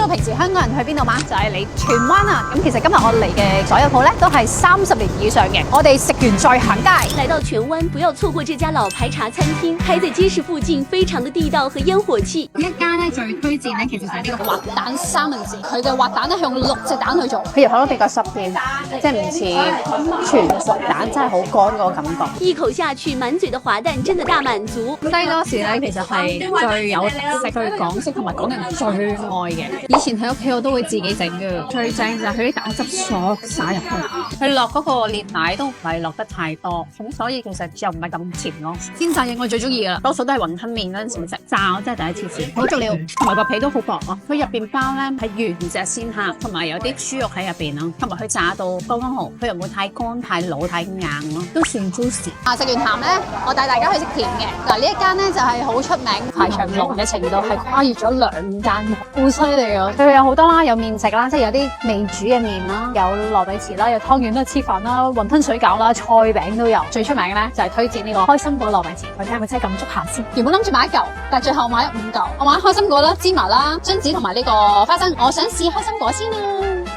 平時香港人去邊度嗎？就係嚟荃灣啊！咁其實今日我嚟嘅所有鋪咧都係30年以上嘅，我哋食完再行街。來到荃灣，不要錯過這家老牌茶餐廳，開在街市附近，非常的地道和煙火氣。一家咧最推薦咧，其實就係呢個滑蛋三文治。佢嘅滑蛋咧係用6隻蛋去做，佢入口都比較濕啲，即係唔似全熟蛋真係好乾嗰個感覺。一口下去，滿嘴的滑蛋真的大滿足。西多士咧其實係最有特色、最港式同埋港人最愛嘅。以前喺屋企我都會自己整嘅，最正就係佢啲蛋汁索灑入去，佢落嗰個煉奶都唔係落得太多，咁所以其實又唔係咁甜咯。煎炸嘢我最中意噶啦，多數都係雲吞麵嗰陣時食，炸我真係第一次試。好足料，同埋個皮都好薄咯。佢入邊包咧係原隻鮮蝦，同埋有啲豬肉喺入邊咯，同埋佢炸到剛剛好，佢又唔會太乾、太老、太硬咯，都算 juicy。食完鹹咧，我帶大家去食甜嘅。嗱呢一間咧就係好出名，排長龍嘅程度係跨越咗2間，好犀利啊！佢有好多啦，有麵食啦，即係有啲未煮嘅麵啦，有糯米糍啦，有湯圓啦、黐飯啦、雲吞水餃啦、菜餅都有。最出名嘅咧就係推薦呢個開心果糯米糍，我睇下咪真係撳足下先。原本諗住買1嚿，但係最後買咗5嚿。我買開心果啦、芝麻啦、榛子同埋呢個花生。我想試開心果先啦。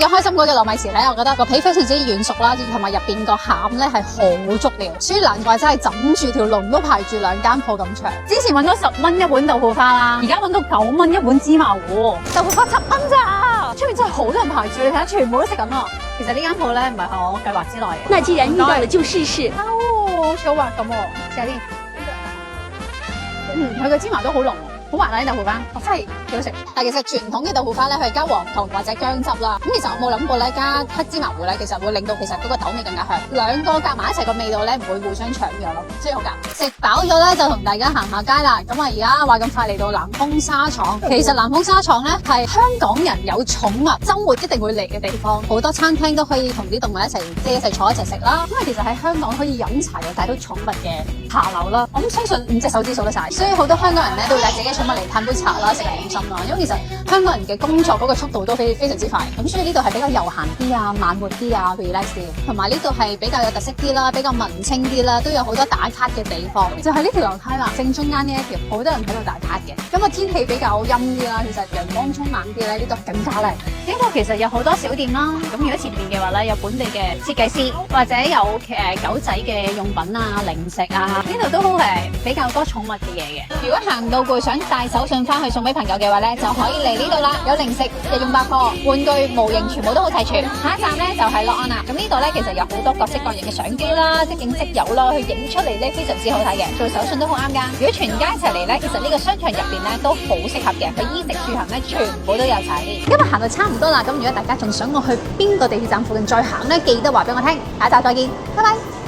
有開心果嘅糯米糍咧，我覺得個皮非常之軟熟啦，同埋入邊個餡咧係好足料，所以難怪真係枕住條龍都排住2間鋪咁長。之前揾到10蚊一碗豆腐花啦，而家揾到9蚊一碗芝麻糊，豆腐花7蚊咋，出面真係好多人排住，你睇下全部都食緊啊！其實呢間鋪咧唔係我計劃之內嘅。那既然遇到了就試試。好似好滑咁喎，試下先。佢個芝麻都好濃。好滑啊啲豆腐花，真係幾好食。但其實傳統嘅豆腐花咧，佢係加黃糖或者薑汁啦。咁其實我冇諗過咧，加黑芝麻糊咧，其實會令到其實嗰個豆味更加香。兩個夾埋一齊個味道咧，唔會互相搶咗咯，所以好夾。食飽咗咧，就同大家行下街啦。咁啊，而家話咁快嚟到南豐紗廠。其實南豐紗廠咧係香港人有寵物，週末一定會嚟嘅地方。好多餐廳都可以同啲動物一齊坐一齊食啦。因為其實喺香港可以飲茶又帶到寵物嘅下流啦。我相信5隻手指數得晒，所以好多香港人咧都會帶自己寵物嚟嘆杯茶啦，食點心啦。因為其實香港人嘅工作嗰個速度都非常之快，咁所以呢度係比較悠閒啲啊、慢活啲啊、relax 啲，同埋呢度係比較有特色啲啦，比較文青啲啦，都有好多打卡嘅地方。就係呢條樓梯啦，正中間呢一條，好多人喺度打卡嘅。咁啊天氣比較陰啲啦，其實陽光充猛啲咧，呢度更加靚。呢度其實有好多小店啦，咁如果前面嘅話咧，有本地嘅設計師，或者有狗仔嘅用品啊、零食啊，呢度都好比較多寵物嘅嘢嘅。如果行到攰想帶手信翻去送俾朋友嘅話咧，就可以嚟呢度啦。有零食、日用百貨、玩具、模型，全部都好齊全。下一站咧就係樂安啦。咁呢度咧其實有好多各式各樣嘅相機啦，即影即有啦，去影出嚟咧非常之好睇嘅，做手信都好啱噶。如果全家一齊嚟咧，其實呢個商場入邊咧都好適合嘅，佢衣食住行咧全部都有齊。今日行到差唔多啦，咁如果大家仲想我去邊個地鐵站附近再行咧，記得話俾我聽。下一集再見，拜拜。